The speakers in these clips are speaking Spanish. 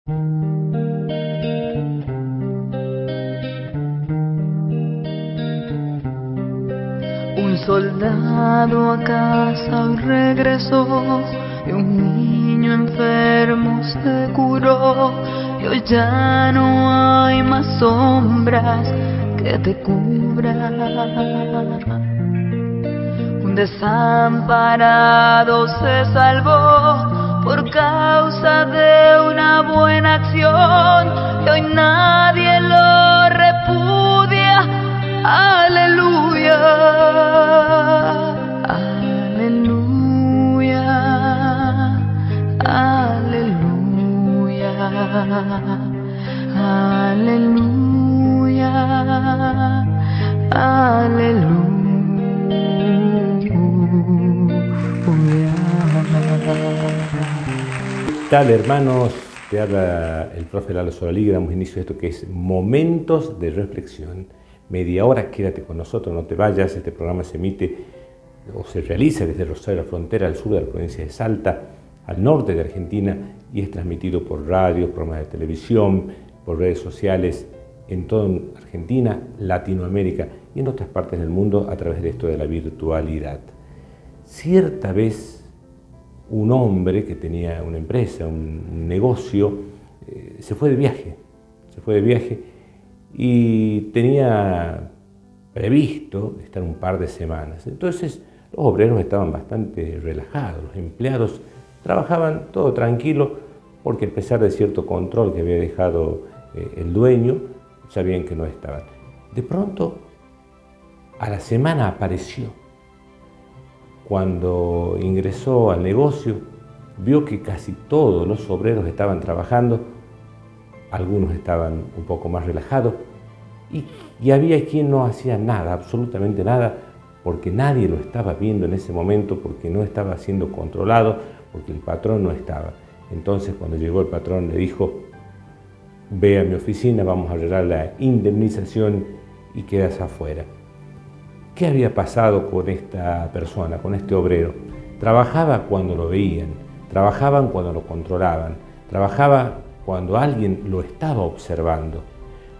Un soldado a casa hoy regresó y un niño enfermo se curó y hoy ya no hay más sombras que te cubran. Un desamparado se salvó por causa de una buena acción y hoy nadie lo repudia. Aleluya, aleluya, aleluya, aleluya, aleluya. ¿Qué tal, hermanos? Te habla el profe Lalo Solalí. Damos inicio a esto que es Momentos de Reflexión. Media hora, quédate con nosotros, no te vayas. Este programa se emite o se realiza desde Rosario, la frontera al sur de la provincia de Salta, al norte de Argentina, y es transmitido por radio, programas de televisión, por redes sociales en toda Argentina, Latinoamérica y en otras partes del mundo a través de esto de la virtualidad. Cierta vez un hombre que tenía una empresa, un negocio, se fue de viaje y tenía previsto estar un par de semanas. Entonces los obreros estaban bastante relajados, los empleados trabajaban todo tranquilo porque a pesar de cierto control que había dejado el dueño, sabían que no estaban. De pronto, a la semana apareció. Cuando ingresó al negocio, vio que casi todos los obreros estaban trabajando, algunos estaban un poco más relajados y había quien no hacía nada, absolutamente nada, porque nadie lo estaba viendo en ese momento, porque no estaba siendo controlado, porque el patrón no estaba. Entonces, cuando llegó el patrón, le dijo: ve a mi oficina, vamos a arreglar la indemnización y quedas afuera. ¿Qué había pasado con esta persona, con este obrero? Trabajaba cuando lo veían, trabajaban cuando lo controlaban, trabajaba cuando alguien lo estaba observando.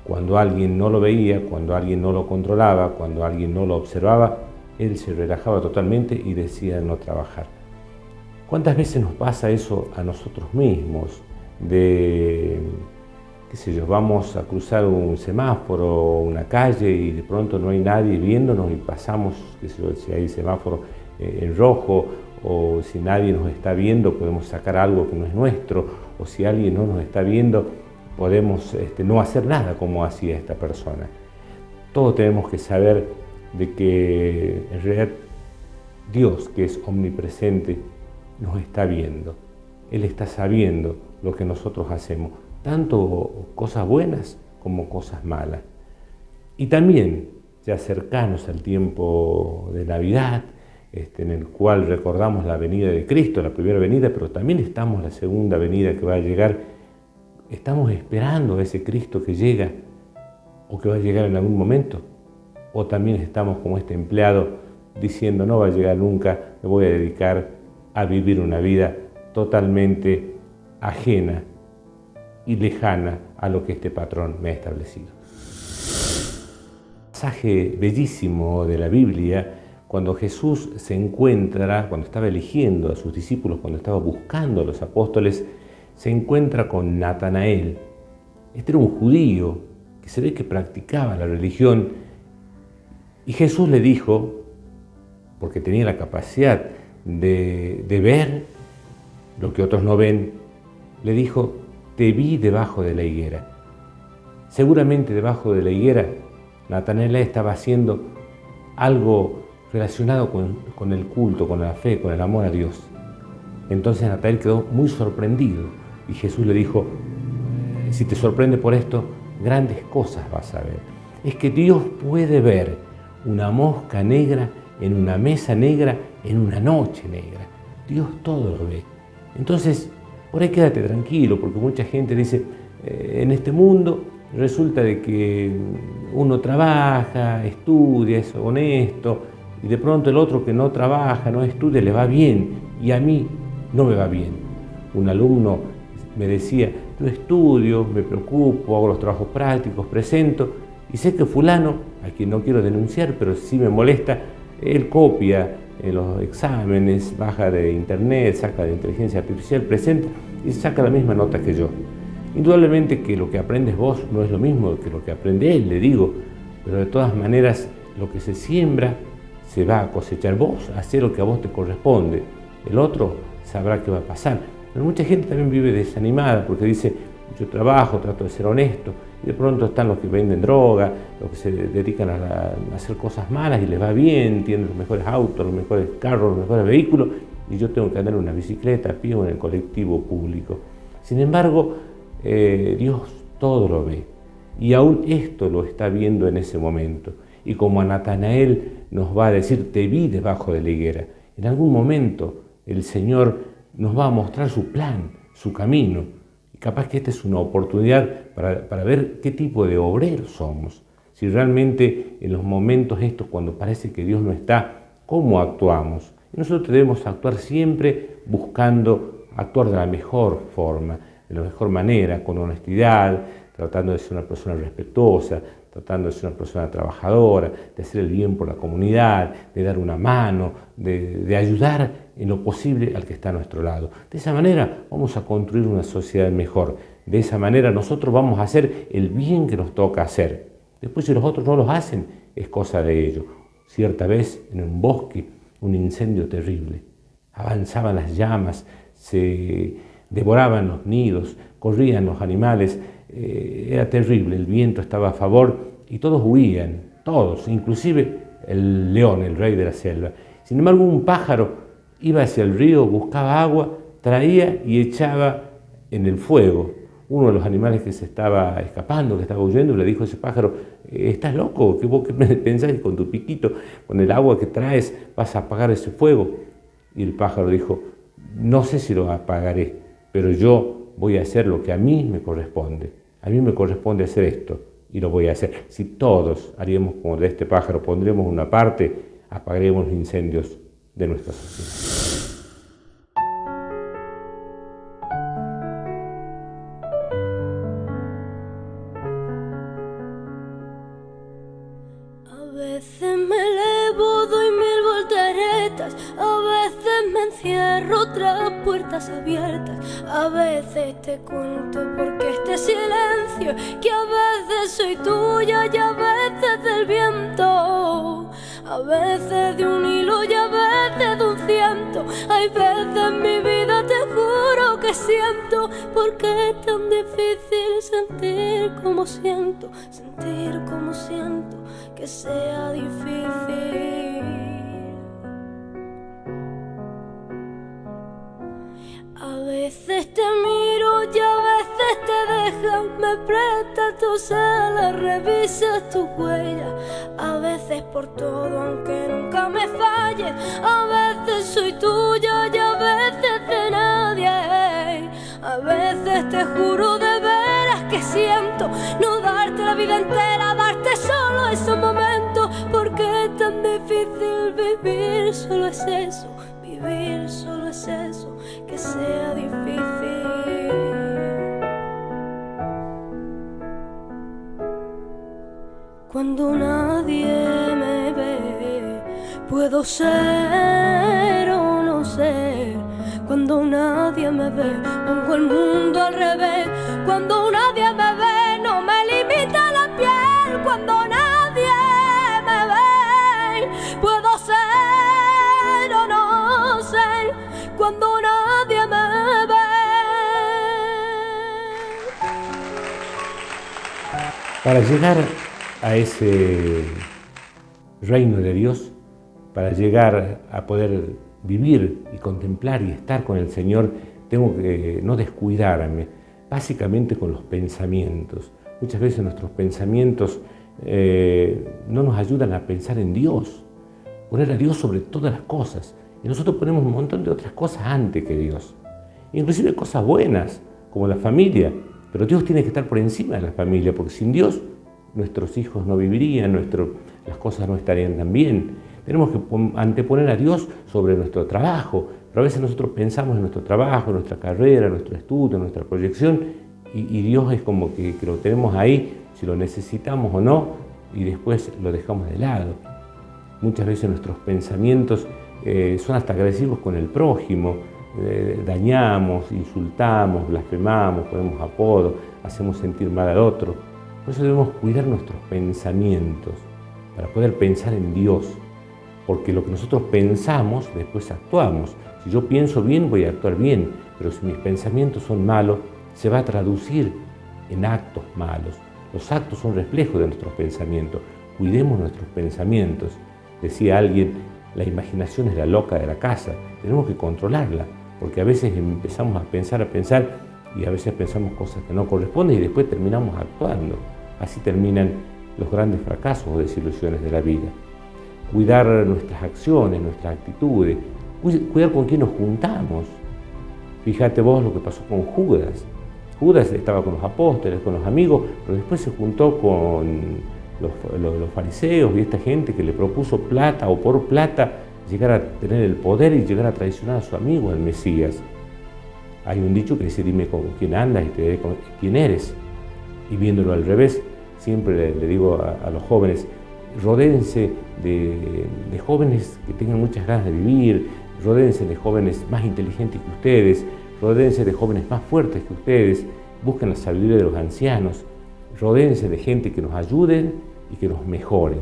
Cuando alguien no lo veía, cuando alguien no lo controlaba, cuando alguien no lo observaba, él se relajaba totalmente y decía no trabajar. ¿Cuántas veces nos pasa eso a nosotros mismos? Vamos a cruzar un semáforo, una calle y de pronto no hay nadie viéndonos y pasamos, si hay semáforo en rojo o si nadie nos está viendo podemos sacar algo que no es nuestro, o si alguien no nos está viendo podemos no hacer nada como hacía esta persona. Todos tenemos que saber de que en realidad Dios, que es omnipresente, nos está viendo. Él está sabiendo lo que nosotros hacemos, tanto cosas buenas como cosas malas. Y también, ya cercanos al tiempo de Navidad, en el cual recordamos la venida de Cristo, la primera venida, pero también estamos la segunda venida que va a llegar. Estamos esperando a ese Cristo que llega o que va a llegar en algún momento. O también estamos como este empleado diciendo no va a llegar nunca, me voy a dedicar a vivir una vida totalmente ajena y lejana a lo que este patrón me ha establecido. Pasaje bellísimo de la Biblia, cuando Jesús se encuentra, cuando estaba eligiendo a sus discípulos, cuando estaba buscando a los apóstoles, se encuentra con Natanael. Este era un judío que se ve que practicaba la religión y Jesús le dijo, porque tenía la capacidad de ver lo que otros no ven, le dijo: te vi debajo de la higuera. Seguramente debajo de la higuera Natanael estaba haciendo algo relacionado con el culto, con la fe, con el amor a Dios. Entonces Natanael quedó muy sorprendido y Jesús le dijo: si te sorprende por esto, grandes cosas vas a ver. Es que Dios puede ver una mosca negra en una mesa negra en una noche negra. Dios todo lo ve. Entonces, por ahí quédate tranquilo, porque mucha gente dice, en este mundo resulta de que uno trabaja, estudia, es honesto, y de pronto el otro que no trabaja, no estudia, le va bien, y a mí no me va bien. Un alumno me decía, yo estudio, me preocupo, hago los trabajos prácticos, presento, y sé que fulano, a quien no quiero denunciar, pero sí me molesta, él copia en los exámenes, baja de internet, saca de inteligencia artificial, presenta y saca la misma nota que yo. Indudablemente que lo que aprendes vos no es lo mismo que lo que aprende él, le digo, pero de todas maneras lo que se siembra se va a cosechar. Vos hacés lo que a vos te corresponde, el otro sabrá qué va a pasar. Pero mucha gente también vive desanimada porque dice, yo trabajo, trato de ser honesto, y de pronto están los que venden droga, los que se dedican a hacer cosas malas y les va bien, tienen los mejores autos, los mejores carros, los mejores vehículos, y yo tengo que andar en una bicicleta, a pie o en el colectivo público. Sin embargo, Dios todo lo ve, y aún esto lo está viendo en ese momento. Y como a Natanael nos va a decir, te vi debajo de la higuera, en algún momento el Señor nos va a mostrar su plan, su camino. Y capaz que esta es una oportunidad para ver qué tipo de obreros somos. Si realmente en los momentos estos, cuando parece que Dios no está, ¿cómo actuamos? Y nosotros debemos actuar siempre buscando actuar de la mejor forma, de la mejor manera, con honestidad, tratando de ser una persona respetuosa, tratando de ser una persona trabajadora, de hacer el bien por la comunidad, de dar una mano, de ayudar en lo posible al que está a nuestro lado. De esa manera vamos a construir una sociedad mejor. De esa manera nosotros vamos a hacer el bien que nos toca hacer. Después, si los otros no lo hacen, es cosa de ellos. Cierta vez en un bosque, un incendio terrible. Avanzaban las llamas, se devoraban los nidos, corrían los animales. Era terrible, el viento estaba a favor y todos huían, todos, inclusive el león, el rey de la selva. Sin embargo, un pájaro iba hacia el río, buscaba agua, traía y echaba en el fuego. Uno de los animales que se estaba escapando, que estaba huyendo, le dijo a ese pájaro, ¿estás loco? ¿Qué vos qué pensás que con tu piquito, con el agua que traes, vas a apagar ese fuego? Y el pájaro dijo, no sé si lo apagaré, pero yo voy a hacer lo que a mí me corresponde. A mí me corresponde hacer esto y lo voy a hacer. Si todos haríamos como de este pájaro, pondremos una parte, apagaremos los incendios de nuestra sociedad. A veces me elevo, doy 1000 volteretas, a veces me encierro tras puertas abiertas, a veces te cuento porque este silencio, que a veces soy tuya y a veces del viento, a veces de un hilo y a veces de un ciento. Hay veces en mi vida, te juro que siento, porque es tan difícil sentir como siento, que sea difícil. A veces te miro y a veces te dejas, me prestas tus alas, revisas tus huellas, a veces por todo aunque nunca me falles, a veces soy tuya y a veces de nadie, a veces te juro de veras que siento no darte la vida entera, darte solo esos momentos, porque es tan difícil vivir, solo es eso, vivir solo es eso, que sea difícil. Cuando nadie me ve, puedo ser o no ser. Cuando nadie me ve, pongo el mundo al revés. Cuando nadie me ve, no me limita la piel. Cuando nadie me ve, puedo ser o no ser. Cuando nadie me ve. Para llegar a ese reino de Dios, para llegar a poder vivir y contemplar y estar con el Señor, tengo que no descuidarme, básicamente con los pensamientos. Muchas veces nuestros pensamientos no nos ayudan a pensar en Dios, poner a Dios sobre todas las cosas. Y nosotros ponemos un montón de otras cosas antes que Dios, inclusive cosas buenas, como la familia, pero Dios tiene que estar por encima de la familia, porque sin Dios nuestros hijos no vivirían, las cosas no estarían tan bien. Tenemos que anteponer a Dios sobre nuestro trabajo, pero a veces nosotros pensamos en nuestro trabajo, en nuestra carrera, en nuestro estudio, en nuestra proyección, y Dios es como que lo tenemos ahí, si lo necesitamos o no, y después lo dejamos de lado. Muchas veces nuestros pensamientos son hasta agresivos con el prójimo, dañamos, insultamos, blasfemamos, ponemos apodos, hacemos sentir mal al otro. Por eso debemos cuidar nuestros pensamientos, para poder pensar en Dios, porque lo que nosotros pensamos, después actuamos. Si yo pienso bien, voy a actuar bien, pero si mis pensamientos son malos, se va a traducir en actos malos. Los actos son reflejos de nuestros pensamientos. Cuidemos nuestros pensamientos. Decía alguien, la imaginación es la loca de la casa. Tenemos que controlarla, porque a veces empezamos a pensar, y a veces pensamos cosas que no corresponden y después terminamos actuando. Así terminan los grandes fracasos o desilusiones de la vida. Cuidar nuestras acciones, nuestras actitudes, cuidar con quién nos juntamos. Fíjate vos lo que pasó con Judas. Judas estaba con los apóstoles, con los amigos, pero después se juntó con los fariseos y esta gente que le propuso plata o por plata llegar a tener el poder y llegar a traicionar a su amigo, el Mesías. Hay un dicho que dice, dime con quién andas y te diré quién eres. Y viéndolo al revés, siempre le digo a los jóvenes, rodéense de jóvenes que tengan muchas ganas de vivir, rodéense de jóvenes más inteligentes que ustedes, rodéense de jóvenes más fuertes que ustedes, busquen la sabiduría de los ancianos, rodéense de gente que nos ayuden y que nos mejoren,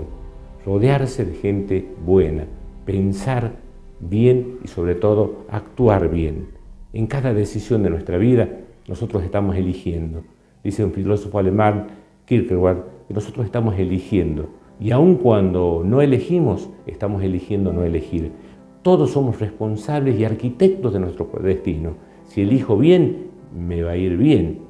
rodearse de gente buena, pensar bien y sobre todo actuar bien. En cada decisión de nuestra vida nosotros estamos eligiendo. Dice un filósofo alemán, Kierkegaard, que nosotros estamos eligiendo. Y aun cuando no elegimos, estamos eligiendo no elegir. Todos somos responsables y arquitectos de nuestro destino. Si elijo bien, me va a ir bien.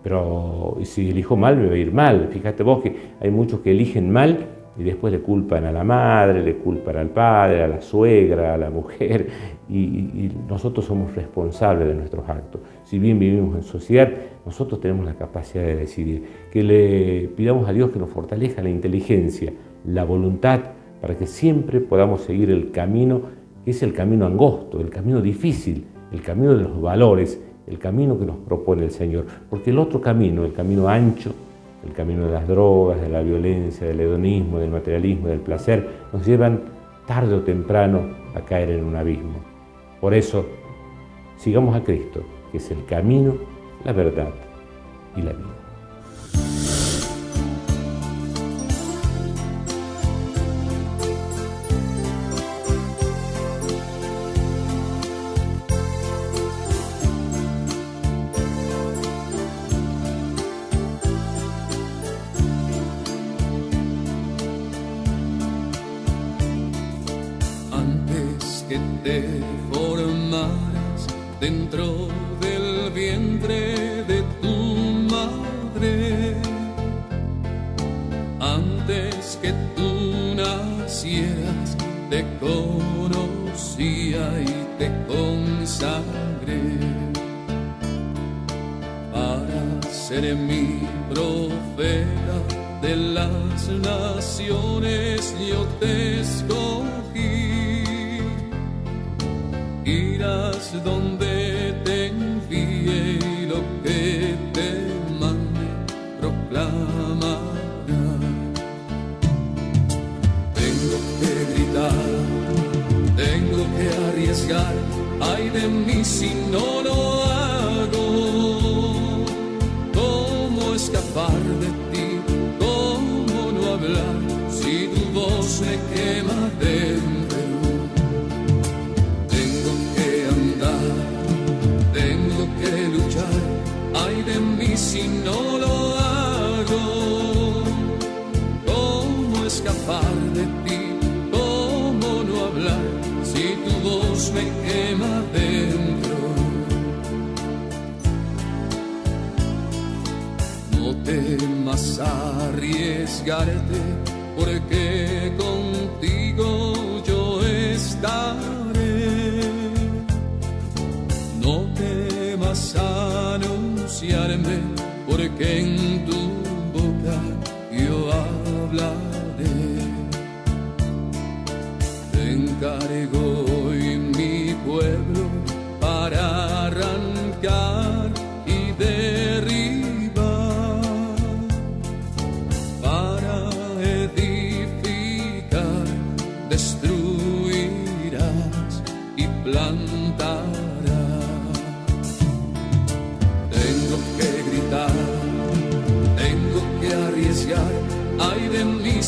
Pero si elijo mal, me va a ir mal. Fíjate vos que hay muchos que eligen mal y después le culpan a la madre, le culpan al padre, a la suegra, a la mujer. Y nosotros somos responsables de nuestros actos. Si bien vivimos en sociedad, nosotros tenemos la capacidad de decidir. Que le pidamos a Dios que nos fortalezca la inteligencia, la voluntad, para que siempre podamos seguir el camino, que es el camino angosto, el camino difícil, el camino de los valores, el camino que nos propone el Señor. Porque el otro camino, el camino ancho, el camino de las drogas, de la violencia, del hedonismo, del materialismo, del placer, nos llevan tarde o temprano a caer en un abismo. Por eso, sigamos a Cristo, que es el camino, la verdad y la vida. Que te formaras dentro del vientre de tu madre, antes que tú nacieras, te conocía y te consagré para ser mi profeta de las naciones. Yo te escogí. Irás donde te envíe y lo que te mande proclamarás. Tengo que gritar, tengo que arriesgar, ay de mí si no lo hago. ¿Cómo escapar de ti? ¿Cómo no hablar si tu voz me quema dentro? Si no lo hago, ¿cómo escapar de ti? ¿Cómo no hablar si tu voz me quema dentro? No temas arriesgarte, porque contigo yo estaré. No temas anunciarme, porque en tu boca yo hablaré.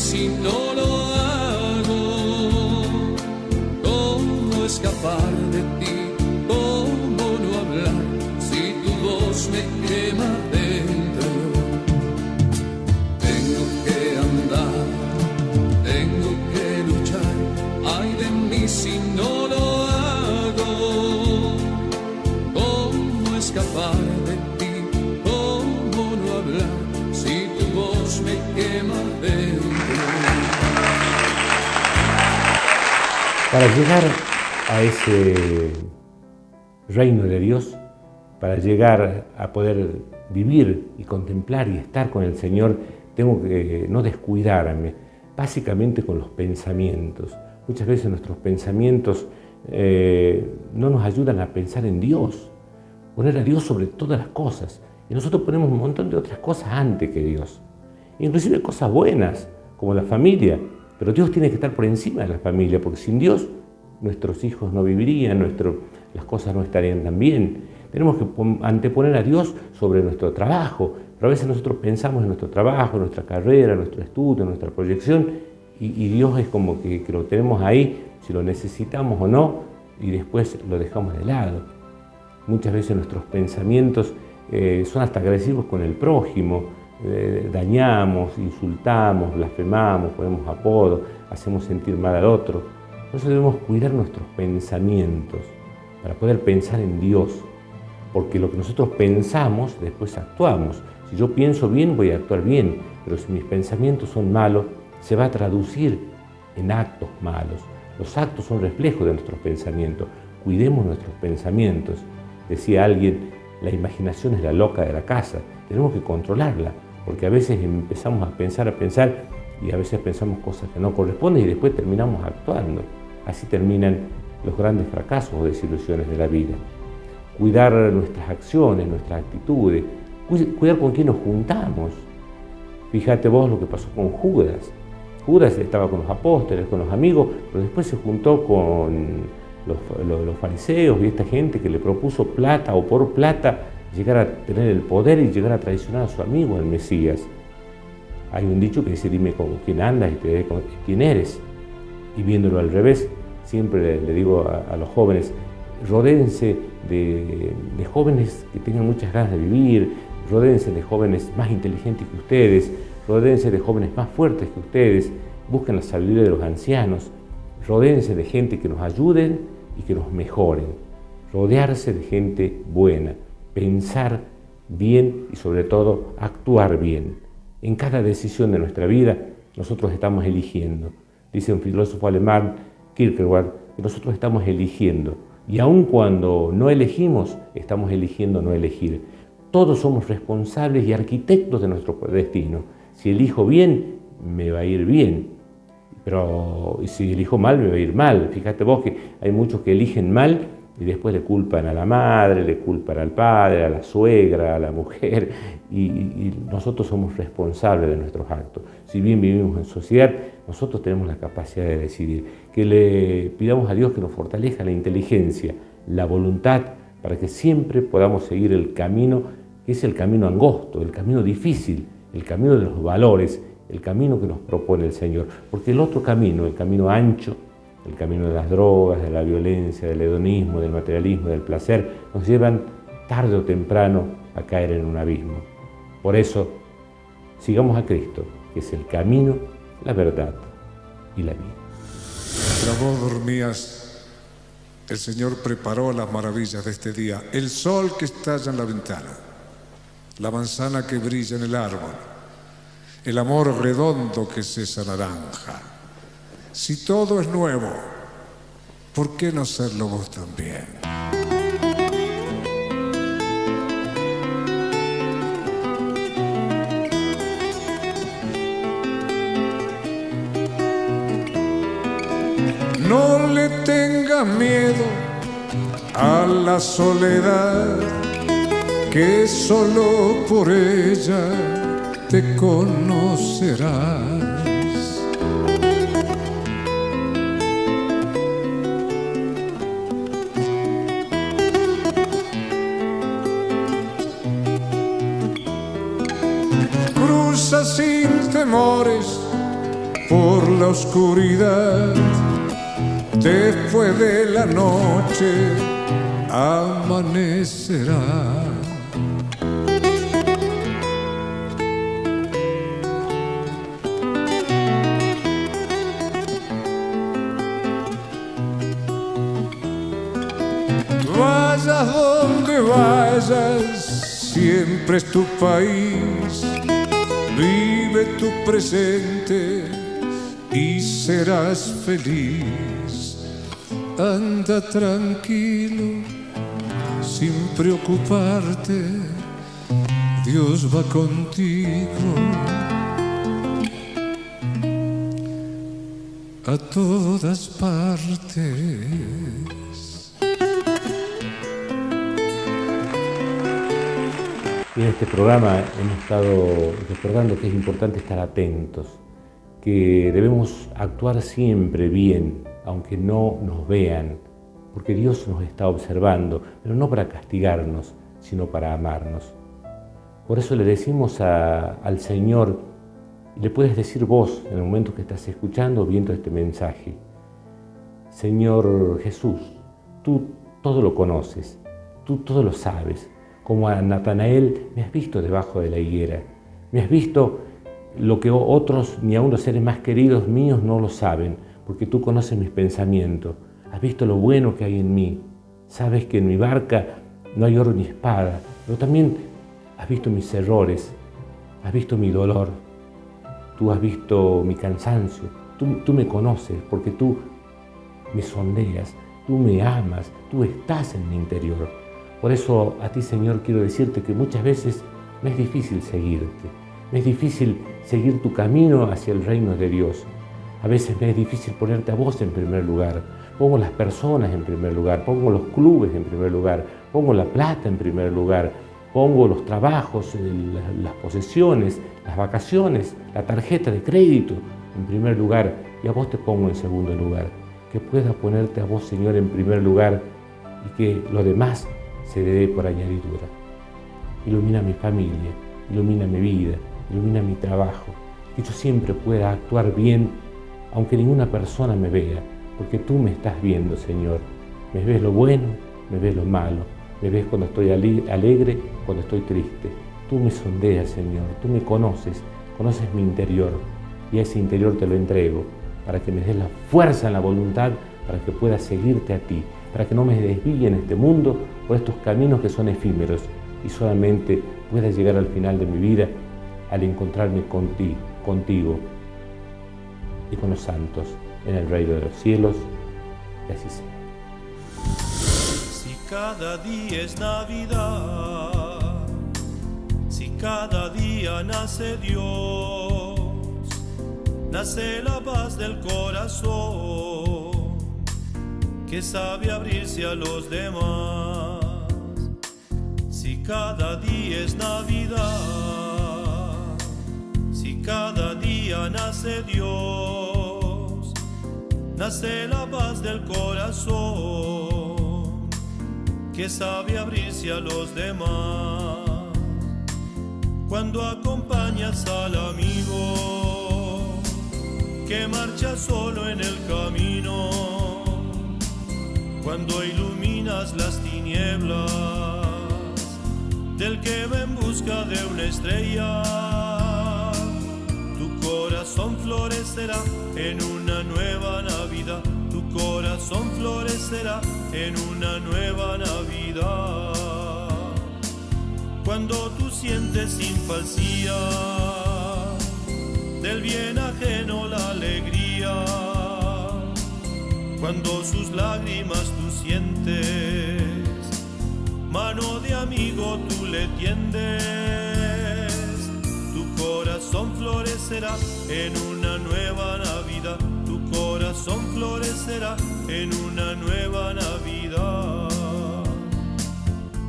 si no lo hago? ¿Cómo escapar de ti? ¿Cómo no hablar si tu voz me quema dentro? Tengo que andar, tengo que luchar, ay de mí si no lo hago. ¿Cómo escapar de ti? ¿Cómo no hablar si tu voz me quema dentro? Para llegar a ese reino de Dios, para llegar a poder vivir y contemplar y estar con el Señor, tengo que no descuidarme, básicamente con los pensamientos. Muchas veces nuestros pensamientos no nos ayudan a pensar en Dios, poner a Dios sobre todas las cosas. Y nosotros ponemos un montón de otras cosas antes que Dios, inclusive cosas buenas, como la familia. Pero Dios tiene que estar por encima de la familia, porque sin Dios nuestros hijos no vivirían, las cosas no estarían tan bien. Tenemos que anteponer a Dios sobre nuestro trabajo, pero a veces nosotros pensamos en nuestro trabajo, en nuestra carrera, en nuestro estudio, en nuestra proyección, y Dios es como que lo tenemos ahí, si lo necesitamos o no, y después lo dejamos de lado. Muchas veces nuestros pensamientos son hasta agresivos con el prójimo, dañamos, insultamos, blasfemamos, ponemos apodos, hacemos sentir mal al otro. Entonces debemos cuidar nuestros pensamientos para poder pensar en Dios, porque lo que nosotros pensamos, después actuamos. Si yo pienso bien, voy a actuar bien, pero si mis pensamientos son malos, se va a traducir en actos malos. Los actos son reflejos de nuestros pensamientos. Cuidemos nuestros pensamientos. Decía alguien, la imaginación es la loca de la casa. Tenemos que controlarla, porque a veces empezamos a pensar y a veces pensamos cosas que no corresponden y después terminamos actuando. Así terminan los grandes fracasos o desilusiones de la vida. Cuidar nuestras acciones, nuestras actitudes, cuidar con quién nos juntamos. Fíjate vos lo que pasó con Judas. Judas estaba con los apóstoles, con los amigos, pero después se juntó con los fariseos y esta gente que le propuso plata o por plata llegar a tener el poder y llegar a traicionar a su amigo, el Mesías. Hay un dicho que dice, dime con quién andas y te diré quién eres. Y viéndolo al revés, siempre le digo a los jóvenes, rodéense de jóvenes que tengan muchas ganas de vivir, rodéense de jóvenes más inteligentes que ustedes, rodéense de jóvenes más fuertes que ustedes, busquen la sabiduría de los ancianos, rodéense de gente que nos ayuden y que nos mejoren, rodearse de gente buena, pensar bien y sobre todo actuar bien. En cada decisión de nuestra vida nosotros estamos eligiendo. Dice un filósofo alemán, Kierkegaard, que nosotros estamos eligiendo. Y aun cuando no elegimos, estamos eligiendo no elegir. Todos somos responsables y arquitectos de nuestro destino. Si elijo bien, me va a ir bien. Pero si elijo mal, me va a ir mal. Fíjate vos que hay muchos que eligen mal y después le culpan a la madre, le culpan al padre, a la suegra, a la mujer, y nosotros somos responsables de nuestros actos. Si bien vivimos en sociedad, nosotros tenemos la capacidad de decidir. Que le pidamos a Dios que nos fortalezca la inteligencia, la voluntad, para que siempre podamos seguir el camino, que es el camino angosto, el camino difícil, el camino de los valores, el camino que nos propone el Señor. Porque el otro camino, el camino ancho, el camino de las drogas, de la violencia, del hedonismo, del materialismo, del placer, nos llevan tarde o temprano a caer en un abismo. Por eso, sigamos a Cristo, que es el camino, la verdad y la vida. Mientras vos dormías, el Señor preparó las maravillas de este día. El sol que estalla en la ventana, la manzana que brilla en el árbol, el amor redondo que es esa naranja. Si todo es nuevo, ¿por qué no serlo vos también? No le tengas miedo a la soledad, que solo por ella te conocerás. Cruza sin temores por la oscuridad. Después de la noche amanecerá. Vayas donde vayas, siempre es tu país. Vive tu presente y serás feliz. Anda tranquilo, sin preocuparte, Dios va contigo a todas partes. Y en este programa hemos estado recordando que es importante estar atentos, que debemos actuar siempre bien, aunque no nos vean, porque Dios nos está observando, pero no para castigarnos, sino para amarnos. Por eso le decimos al Señor, y le puedes decir vos en el momento que estás escuchando o viendo este mensaje: Señor Jesús, tú todo lo conoces, tú todo lo sabes. Como a Natanael, me has visto debajo de la higuera, me has visto lo que otros, ni aun los seres más queridos míos, no lo saben, porque tú conoces mis pensamientos, has visto lo bueno que hay en mí, sabes que en mi barca no hay oro ni espada, pero también has visto mis errores, has visto mi dolor, tú has visto mi cansancio, tú me conoces porque tú me sondeas, tú me amas, tú estás en mi interior. Por eso a ti, Señor, quiero decirte que muchas veces me es difícil seguirte, me es difícil seguir tu camino hacia el reino de Dios. A veces me es difícil ponerte a vos en primer lugar. Pongo las personas en primer lugar, pongo los clubes en primer lugar, pongo la plata en primer lugar, pongo los trabajos, las posesiones, las vacaciones, la tarjeta de crédito en primer lugar, y a vos te pongo en segundo lugar. Que pueda ponerte a vos, Señor, en primer lugar y que lo demás se dé por añadidura. Ilumina mi familia, ilumina mi vida, ilumina mi trabajo, que yo siempre pueda actuar bien, aunque ninguna persona me vea, porque tú me estás viendo, Señor. Me ves lo bueno, me ves lo malo, me ves cuando estoy alegre, cuando estoy triste. Tú me sondeas, Señor, tú me conoces mi interior, y a ese interior te lo entrego, para que me des la fuerza en la voluntad, para que pueda seguirte a ti, para que no me desvíe en este mundo por estos caminos que son efímeros y solamente pueda llegar al final de mi vida al encontrarme contigo y con los santos en el reino de los cielos, y así sea. Si cada día es Navidad, si cada día nace Dios, nace la paz del corazón que sabe abrirse a los demás. Si cada día es Navidad, si cada día nace Dios, nace la paz del corazón que sabe abrirse a los demás. Cuando acompañas al amigo que marcha solo en el camino, cuando iluminas las tinieblas del que va en busca de una estrella, tu corazón florecerá en una nueva Navidad, tu corazón florecerá en una nueva Navidad. Cuando tú sientes sin falsía del bien ajeno la alegría, cuando sus lágrimas tú sientes, mano de amigo tú le tiendes, tu corazón florecerá en una nueva Navidad, tu corazón florecerá en una nueva Navidad.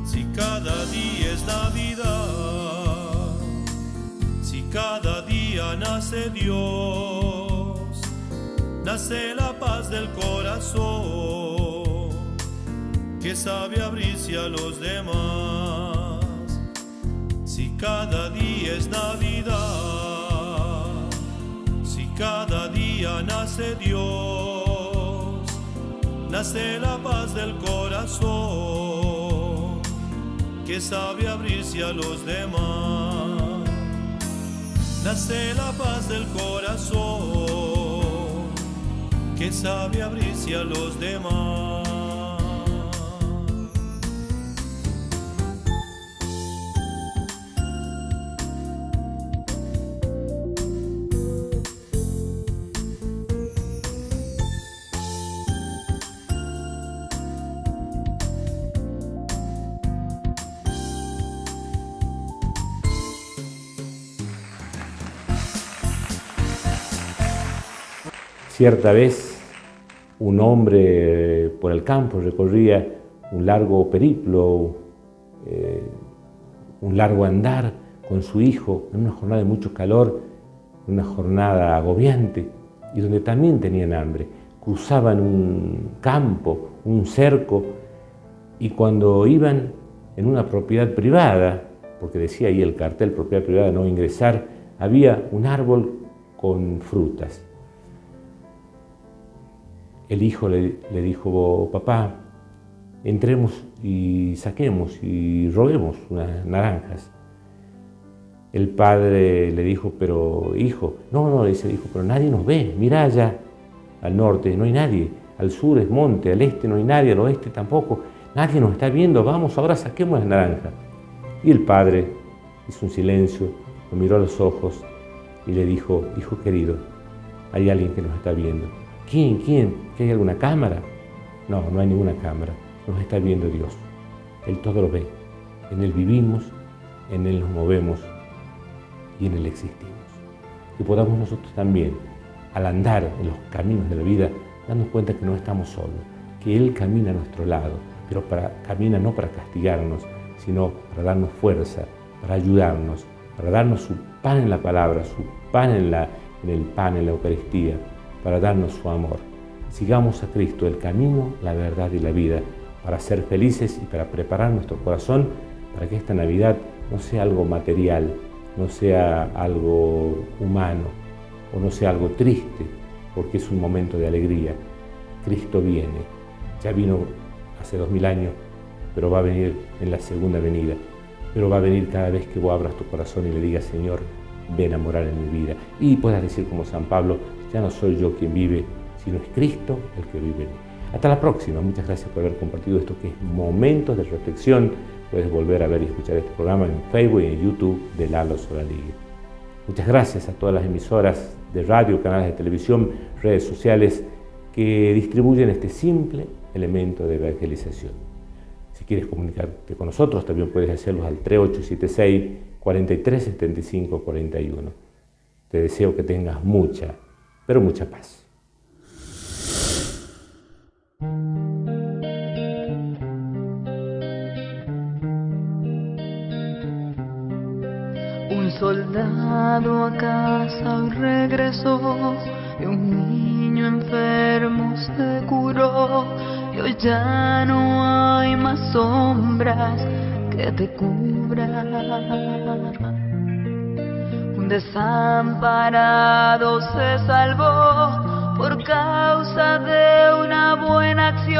Si cada día es Navidad, si cada día nace Dios, nace la paz del corazón que sabe abrirse a los demás. Si cada día es Navidad, si cada día nace Dios, nace la paz del corazón, que sabe abrirse a los demás. Nace la paz del corazón, que sabe abrirse a los demás. Cierta vez, un hombre por el campo recorría un largo periplo, un largo andar con su hijo en una jornada de mucho calor, una jornada agobiante y donde también tenían hambre. Cruzaban un campo, un cerco, y cuando iban en una propiedad privada, porque decía ahí el cartel, propiedad privada, no ingresar, había un árbol con frutas. El hijo le dijo: papá, entremos y saquemos y robemos unas naranjas. El padre le dijo: pero hijo, no, le dice el hijo, pero nadie nos ve, mira allá al norte, no hay nadie, al sur es monte, al este no hay nadie, al oeste tampoco, nadie nos está viendo, vamos, ahora saquemos las naranjas. Y el padre hizo un silencio, lo miró a los ojos y le dijo: hijo querido, hay alguien que nos está viendo. ¿Quién? ¿Que hay alguna cámara? No hay ninguna cámara, nos está viendo Dios. Él todo lo ve, en Él vivimos, en Él nos movemos y en Él existimos. Que podamos nosotros también, al andar en los caminos de la vida, darnos cuenta que no estamos solos, que Él camina a nuestro lado, pero camina no para castigarnos, sino para darnos fuerza, para ayudarnos, para darnos su pan en la palabra, su pan en el pan, en la Eucaristía, para darnos su amor. Sigamos a Cristo, el camino, la verdad y la vida, para ser felices y para preparar nuestro corazón para que esta Navidad no sea algo material, no sea algo humano o no sea algo triste, porque es un momento de alegría. Cristo viene, ya vino hace 2000 años, pero va a venir en la segunda venida, pero va a venir cada vez que vos abras tu corazón y le digas: Señor, ven a morar en mi vida. Y puedas decir como San Pablo: ya no soy yo quien vive, sino es Cristo el que vive en mí. Hasta la próxima. Muchas gracias por haber compartido esto que es Momentos de Reflexión. Puedes volver a ver y escuchar este programa en Facebook y en YouTube de Lalo Solaligui. Muchas gracias a todas las emisoras de radio, canales de televisión, redes sociales que distribuyen este simple elemento de evangelización. Si quieres comunicarte con nosotros, también puedes hacerlo al 3876 4375 41. Te deseo que tengas mucha, pero mucha paz. Un soldado a casa hoy regresó y un niño enfermo se curó, y hoy ya no hay más sombras que te cubran. Un desamparado se salvó por causa de una buena acción.